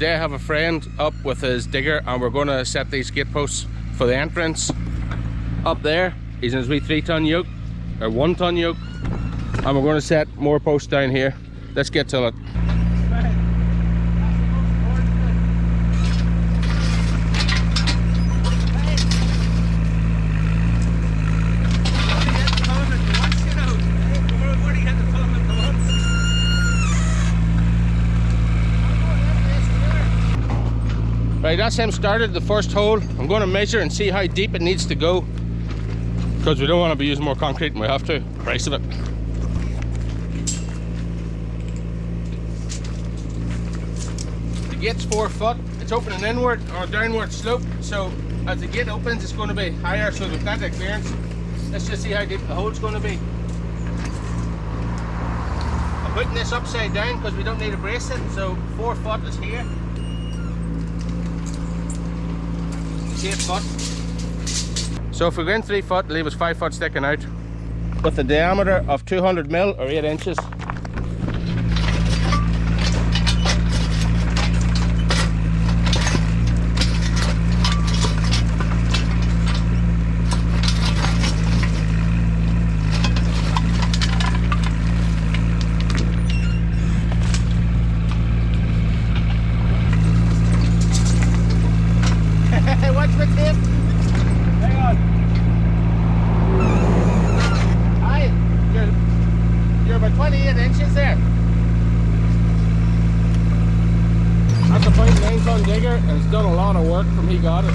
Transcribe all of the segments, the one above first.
today I have a friend up with his digger and we're going to set these gate posts for the entrance up there. He's in his wee 3-ton yoke, or 1-ton yoke, and we're going to set more posts down here. Let's get to it. Right, that's him started the first hole. I'm going to measure and see how deep it needs to go, because we don't want to be using more concrete than we have to. Price of it. The gate's 4 foot. It's opening inward on a downward slope, so as the gate opens it's going to be higher, so we've got the clearance. Let's just see how deep the hole's going to be. I'm putting this upside down because we don't need to brace it, so 4 foot is here. 8 foot. So if we go in 3 foot, leave us 5 foot sticking out. With a diameter of 200 mil or 8 inches. Watch the tip. Hang on. Hi. You're about 28 inches there. That's a 0.9-ton digger, and it's done a lot of work from he got it.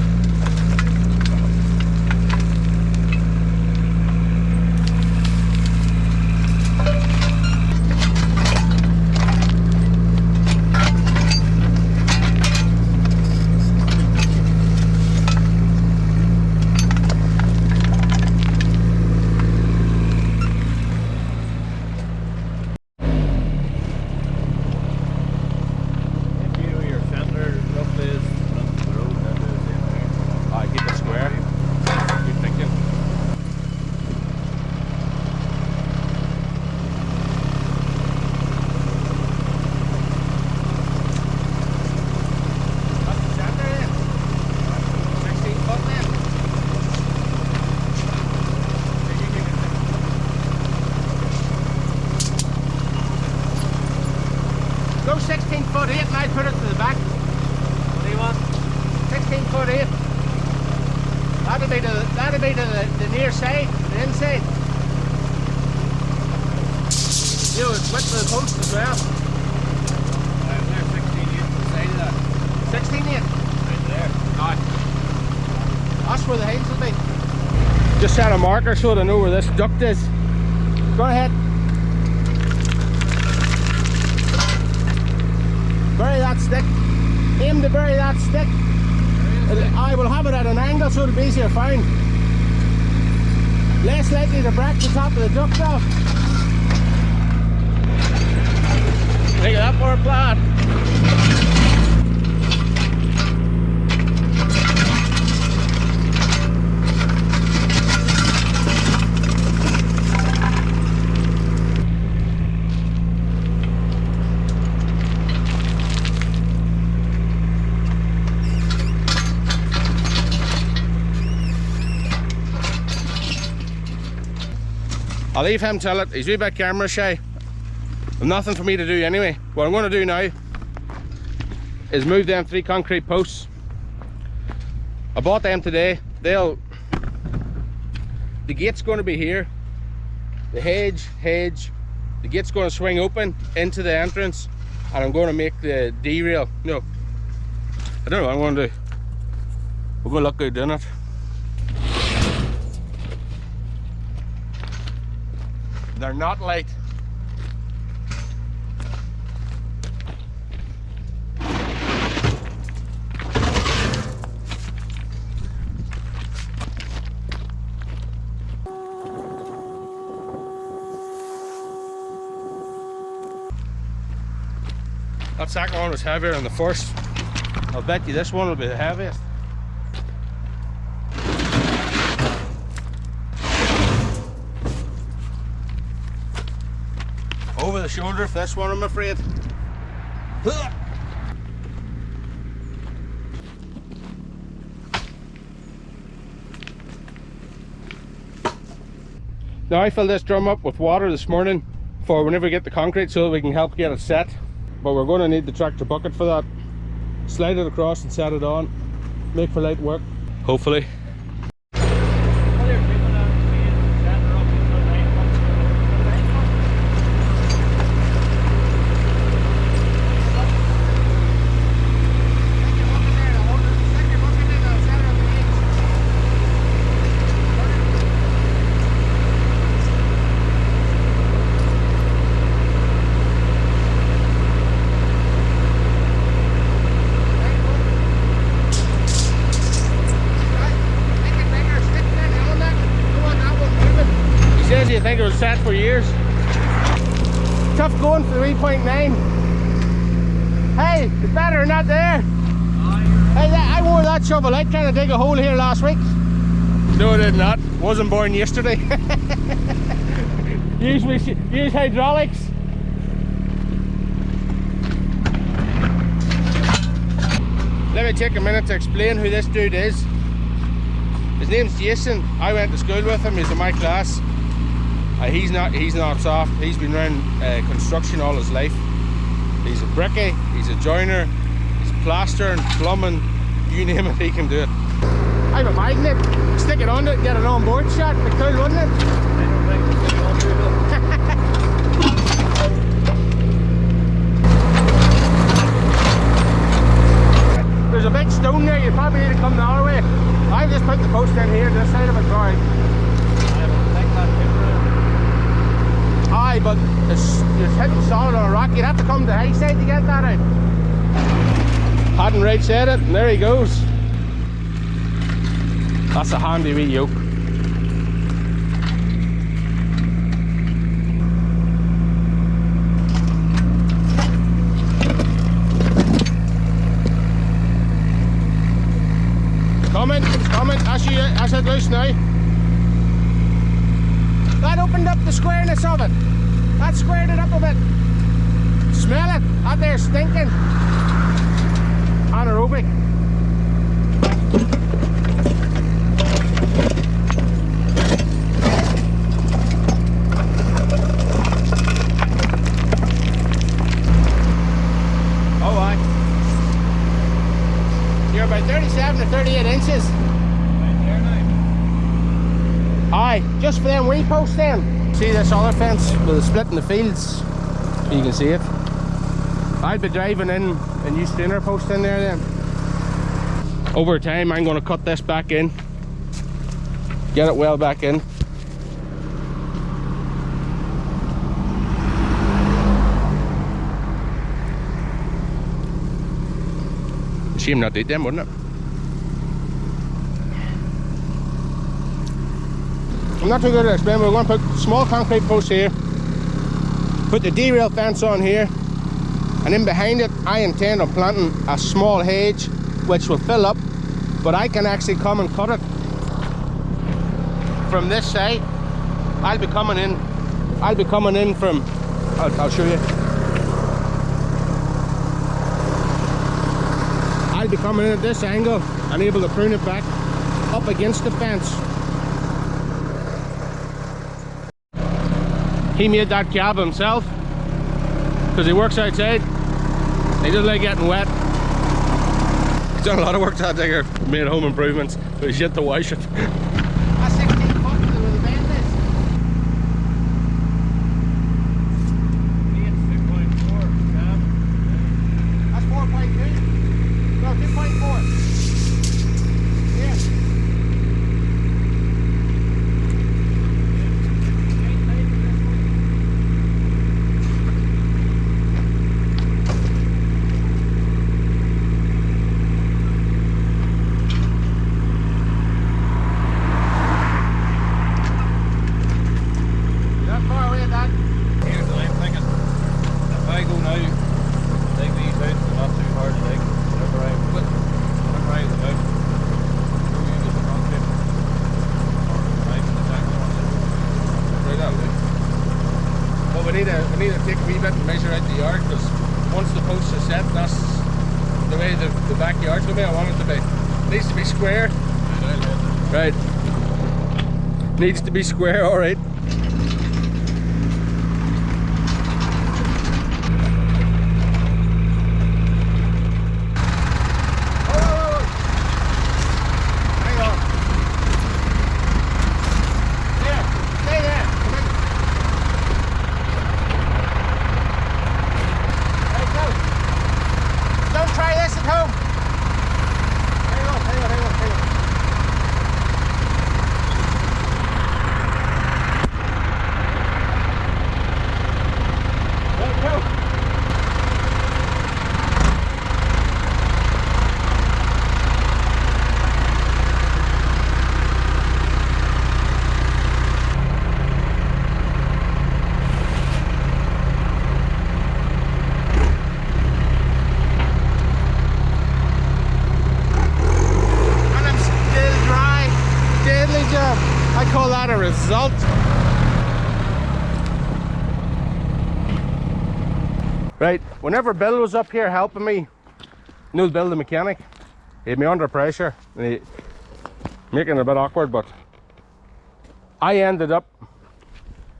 Go 16 foot 8 and I put it to the back. What do you want? 16 foot 8. That'll be to the near side, the inside. You know, it's width of the post as well. There's 16 8 to the side of that. 16 8? Right there. Aye. That's where the heads will be. Just set a marker so they know where this duct is. Go ahead. Bury that stick. Aim to bury that stick. I will have it at an angle so it'll be easier to find. Less likely to break the top of the duct off. Look at that poor plant. I'll leave him till it. He's a wee bit camera shy. Nothing for me to do anyway. What I'm going to do now is move them 3 concrete posts. I bought them today. The gate's going to be here. The hedge. The gate's going to swing open into the entrance, and I'm going to make the D-rail. No, I don't know what I'm going to do. We're going to look good doing it. They're not light. That second one was heavier than the first. I'll bet you this one will be the heaviest. Over the shoulder for this one, I'm afraid. Now I filled this drum up with water this morning for whenever we get the concrete so that we can help get it set. But we're going to need the tractor bucket for that. Slide it across and set it on. Make for light work, hopefully. I think it was set for years. Tough going for the 3.9. Hey, it's better than not there. Hey, I wore that shovel out trying to dig a hole here last week. No, I did not. Wasn't born yesterday. Use hydraulics. Let me take a minute to explain who this dude is. His name's Jason. I went to school with him. He's in my class. He's not soft. He's been around construction all his life. He's a brickie, he's a joiner, he's plastering, plumbing, you name it, he can do it. I have a magnet, stick it on it, get an on board shot, it'd be cool, wouldn't it? I don't think it's going on too well. There's a big stone there, you probably need to come the other way. I've just put the post in here, this side of it, right. Aye, but it's hitting solid on a rock. You'd have to come to the high side to get that out. Hadn't right said it, and there he goes. That's a handy wee yoke. It's coming, that's it loose now. That opened up the squareness of it. That squared it up a bit. Smell it. Out there stinking. Anaerobic. Oh, aye. You're about 37 to 38 inches. Aye, just for them wee posts then. See this other fence with a split in the fields? You can see it. I'll be driving in a new strainer post in there then. Over time I'm going to cut this back in. Get it well back in. Shame not to eat them, wouldn't it? I'm not too good at explaining. We're going to put small concrete posts here, put the derail fence on here, and in behind it I intend on planting a small hedge which will fill up, but I can actually come and cut it from this side. I'll be coming in from, I'll show you. I'll be coming in at this angle and able to prune it back up against the fence. He made that cab himself because he works outside. He doesn't like getting wet. He's done a lot of work to that digger, made home improvements, but he's yet to wash it. That's 16 foot where the bend is. It's 2.4 cab. That's 4.2. No, 2.4. Yeah. I need to take a wee bit and measure out the yard, because once the posts are set, that's the way the backyard's going to be. I want it to be. It needs to be square. Right. Needs to be square, alright. result. Right, whenever Bill was up here helping me, Bill the mechanic, he had me under pressure, and he making it a bit awkward, but I ended up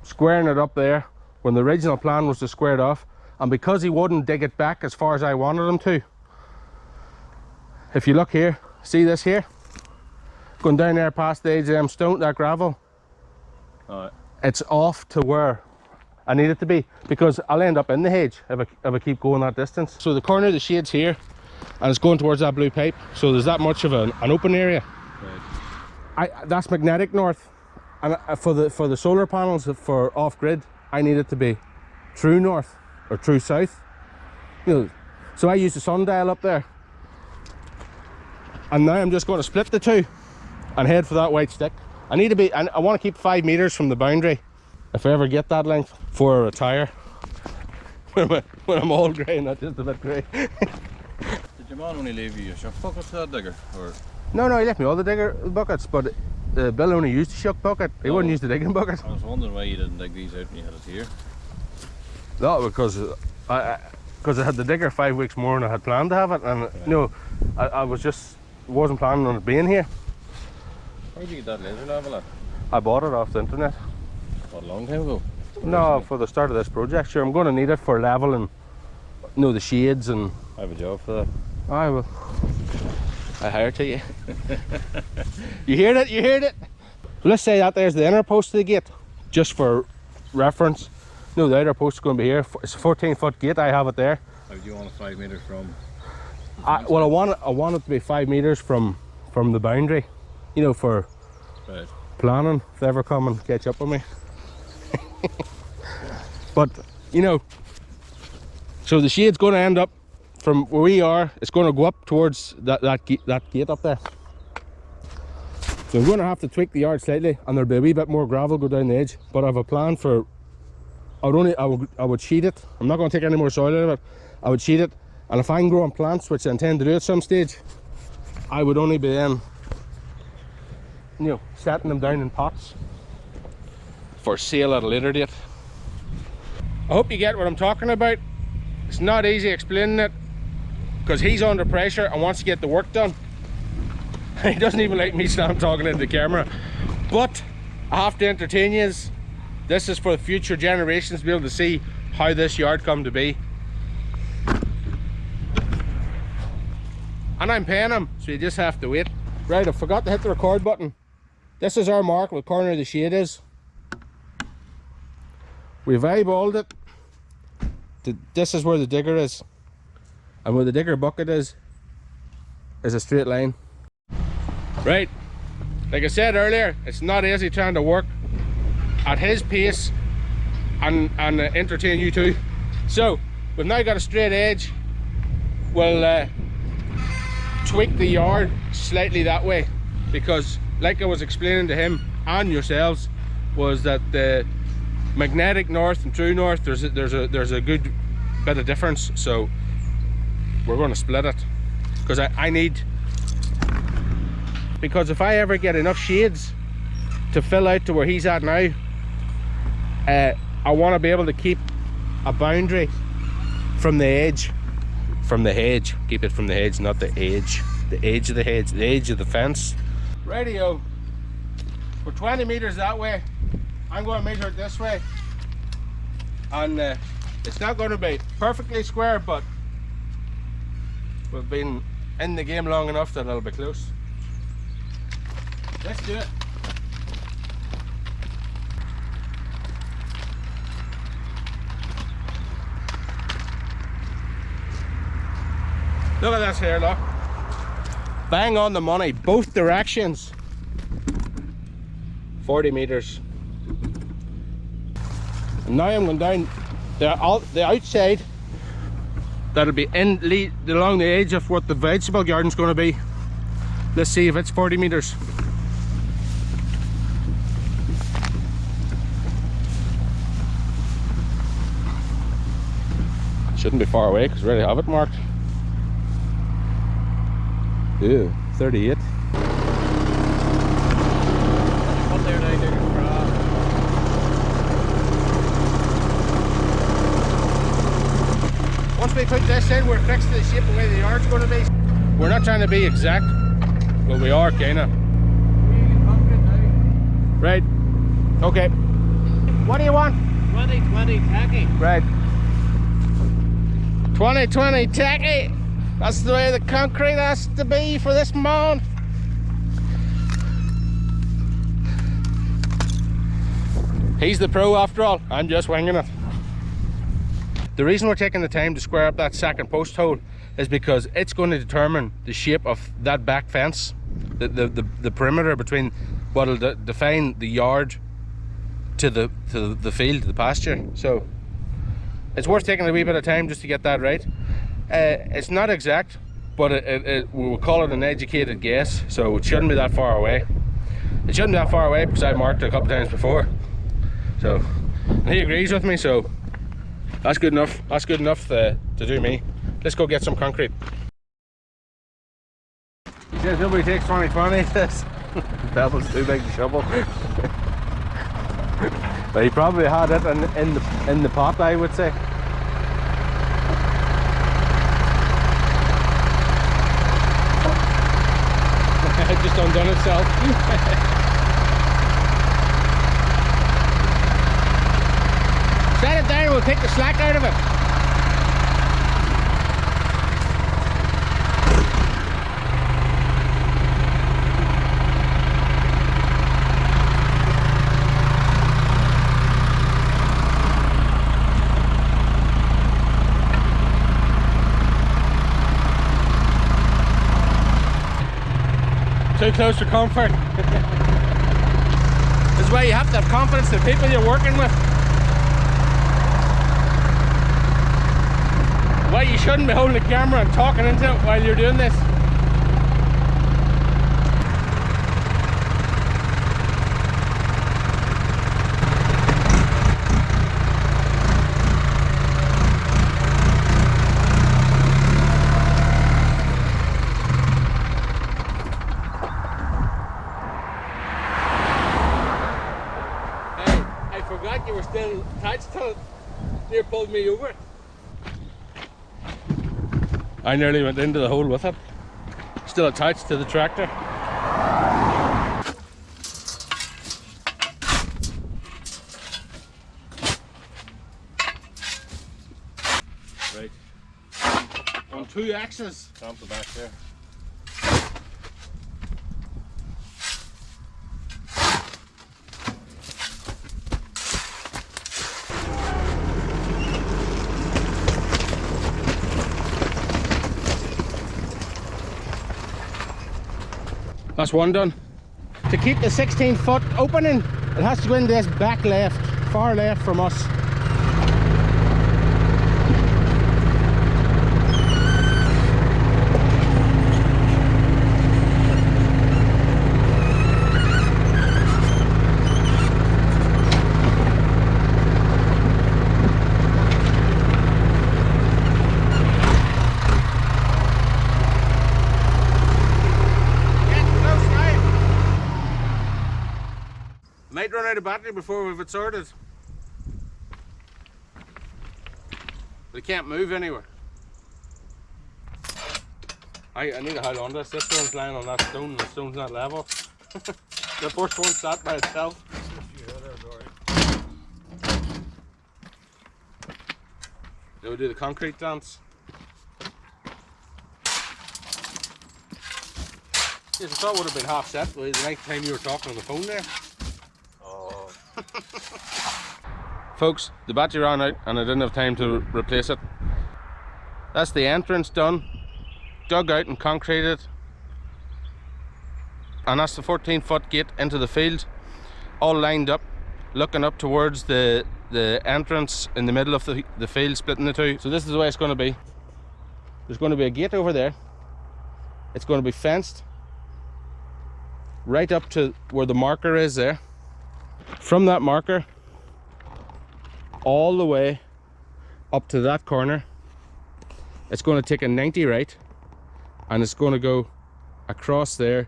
squaring it up there when the original plan was to square it off, and because he wouldn't dig it back as far as I wanted him to, if you look here, see this here? Going down there past the edge of them stone, that gravel, it's off to where I need it to be, because I'll end up in the hedge if I keep going that distance. So the corner of the shade's here, and it's going towards that blue pipe, so there's that much of an open area. Right. That's magnetic north, and for the solar panels for off-grid, I need it to be true north or true south. So I use the sundial up there, and now I'm just going to split the two and head for that white stick. I need to be, and I want to keep 5 meters from the boundary if I ever get that length before I retire. when I'm all grey, not just a bit grey. Did your man only leave you a shuck bucket to that digger? Or? No, he left me all the digger buckets, but Bill only used the shuck bucket. He wouldn't use the digging bucket. I was wondering why you didn't dig these out when you had it here. No, because I had the digger 5 weeks more than I had planned to have it, and right. I wasn't planning on it being here. Where did you get that laser level at? I bought it off the internet. What, a long time ago? No, for the start of this project. Sure, I'm going to need it for leveling, the shades and. I have a job for that. I will. I hire to you. You heard it? You heard it? Let's say that there's the inner post of the gate, just for reference. The outer post is going to be here. It's a 14-foot gate. I have it there. How do you want it 5 meters from? Well, I want it to be 5 meters from the boundary. For right. Planning. If they ever come and catch up with me. But so the shade's going to end up from where we are. It's going to go up towards that gate up there. So I'm going to have to tweak the yard slightly, and there'll be a wee bit more gravel go down the edge. But I have a plan for. I would sheet it. I'm not going to take any more soil out of it. I would sheet it, and if I'm growing plants, which I intend to do at some stage, I would only be then, setting them down in pots for sale at a later date. I hope you get what I'm talking about. It's not easy explaining it, because he's under pressure and wants to get the work done. He doesn't even like me stand talking into the camera, but I have to entertain you. This is for the future generations to be able to see how this yard come to be. And I'm paying him, so you just have to wait. Right, I forgot to hit the record button. This is our mark where the corner of the shade is. We've eyeballed it. This is where the digger is. And where the digger bucket is a straight line. Right, like I said earlier, it's not easy trying to work at his pace and entertain you too. So we've now got a straight edge. We'll tweak the yard slightly that way, because like I was explaining to him and yourselves, was that the magnetic north and true north, there's a good bit of difference. So we're going to split it, because I need, because if I ever get enough shades to fill out to where he's at now, I want to be able to keep a boundary from the edge, from the hedge. Keep it from the hedge, not the edge. The edge of the hedge, the edge of the fence. Radio. We're 20 meters that way. I'm going to measure it this way, and it's not going to be perfectly square, but we've been in the game long enough that it'll be close. Let's do it. Look at this here, look. Bang on the money, both directions. 40 meters. And now I'm going down the outside. That'll be along the edge of what the vegetable garden's going to be. Let's see if it's 40 meters. Shouldn't be far away because we already have it marked. Ew, 38. What there now, digger? we put this in, we're fixed to the shape of where the yard's going to be. We're not trying to be exact, but we are kinda. Right. Okay. What do you want? 2020 tacky. Right. 2020 tacky. That's the way the concrete has to be for this mound. He's the pro after all. I'm just winging it. The reason we're taking the time to square up that second post hole is because it's going to determine the shape of that back fence, the perimeter between what'll define the yard to the field, the pasture. So it's worth taking a wee bit of time just to get that right. It's not exact, but we'll call it an educated guess, so it shouldn't be that far away. It shouldn't be that far away because I've marked it a couple times before. So and he agrees with me, so that's good enough. That's good enough to do me. Let's go get some concrete. He says nobody takes 2020. This pebble's too big to shovel. But he probably had it in the pot, I would say. It just undone itself. Set it down, we'll take the slack out of it. Too close for comfort. This is why you have to have confidence in the people you're working with. Why you shouldn't be holding the camera and talking into it while you're doing this. Hey, I forgot you were still attached to it. You pulled me over. I nearly went into the hole with it. Still attached to the tractor. Right. On 2 axes. Clamp the back there. That's one done. To keep the 16-foot opening, it has to go in this back left, far left from us. Might run out of battery before we've it sorted. But it can't move anywhere. I need to hold on to this. This one's lying on that stone and the stone's not level. The first one sat by itself. Now we do the concrete dance. Yes, I thought it would have been half set by the next time you were talking on the phone there. Folks, the battery ran out and I didn't have time to replace it. That's the entrance done, dug out and concreted, and that's the 14-foot gate into the field, all lined up, looking up towards the entrance in the middle of the field, splitting the two. So this is the way it's going to be. There's going to be a gate over there. It's going to be fenced right up to where the marker is there. From that marker all the way up to that corner, it's going to take a 90 right, and it's going to go across there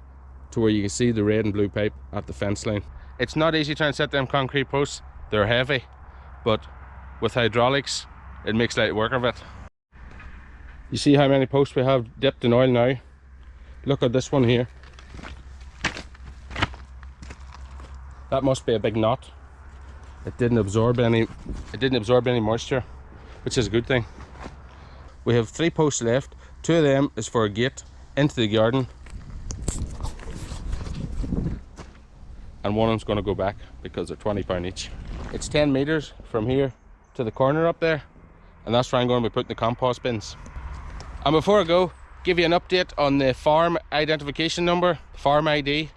to where you can see the red and blue pipe at the fence line. It's not easy trying to set them concrete posts. They're heavy, but with hydraulics it makes light work of it. You see how many posts we have dipped in oil now? Look at this one here. That must be a big knot. It didn't absorb any moisture, which is a good thing. We have 3 posts left. 2 of them is for a gate into the garden, and one of them's going to go back because they're £20 each. It's 10 meters from here to the corner up there, and that's where I'm going to be putting the compost bins. And before I go, give you an update on the farm identification number, farm ID.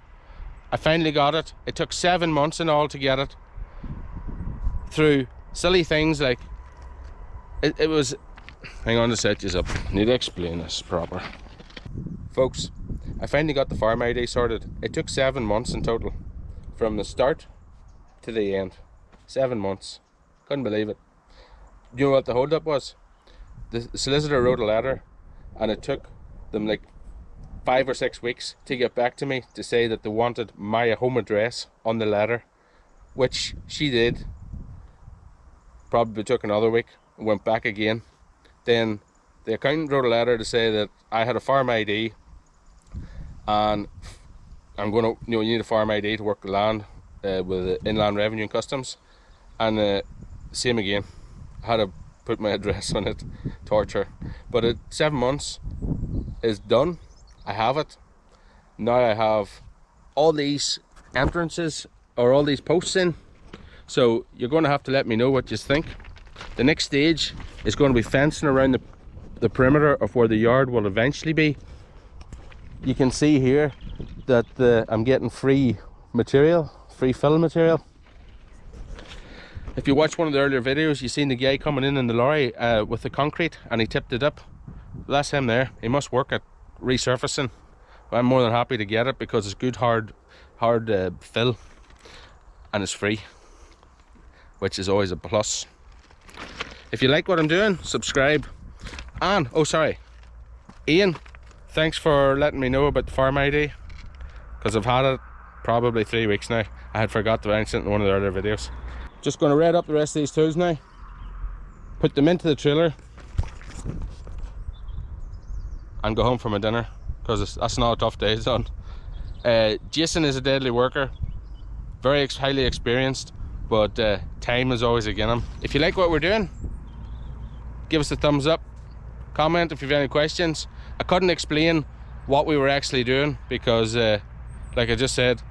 I finally got it. It took 7 months in all to get it, through silly things like it was, hang on to set you up, I need to explain this proper. Folks, I finally got the farm ID sorted. It took 7 months in total, from the start to the end. 7 months. Couldn't believe it. You know what the hold up was? The solicitor wrote a letter, and it took them like 5 or 6 weeks to get back to me to say that they wanted my home address on the letter, which she did. Probably took another week, went back again. Then the accountant wrote a letter to say that I had a farm ID, and I'm going to, you need a farm ID to work the land with the Inland Revenue and Customs. And same again, I had to put my address on it. Torture. But 7 months is done. I have it. Now I have all these entrances, or all these posts in. So you're going to have to let me know what you think. The next stage is going to be fencing around the perimeter of where the yard will eventually be. You can see here that I'm getting free material, free fill material. If you watch one of the earlier videos, you've seen the guy coming in the lorry with the concrete, and he tipped it up. That's him there. He must work at resurfacing. I'm more than happy to get it because it's good hard fill, and it's free, which is always a plus. If you like what I'm doing, subscribe. And oh sorry, Ian, thanks for letting me know about the farm ID, because I've had it probably 3 weeks now. I had forgot to mention it in one of the earlier videos. Just going to red up the rest of these tools now, put them into the trailer, and go home for my dinner, because that's not a tough day done. Jason is a deadly worker, very highly experienced, but time is always against him. If you like what we're doing, give us a thumbs up, comment if you have any questions. I couldn't explain what we were actually doing because like I just said,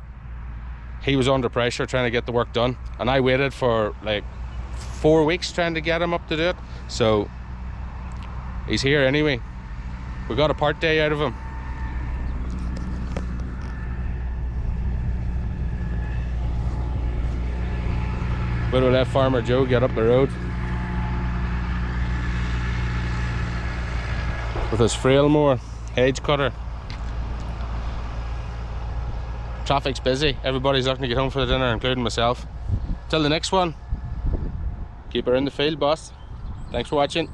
he was under pressure trying to get the work done, and I waited for like 4 weeks trying to get him up to do it. So he's here anyway. We got a part day out of him. But we'll let Farmer Joe get up the road with his frail mower, hedge cutter. Traffic's busy, everybody's looking to get home for the dinner, including myself. Till the next one, keep her in the field, boss. Thanks for watching.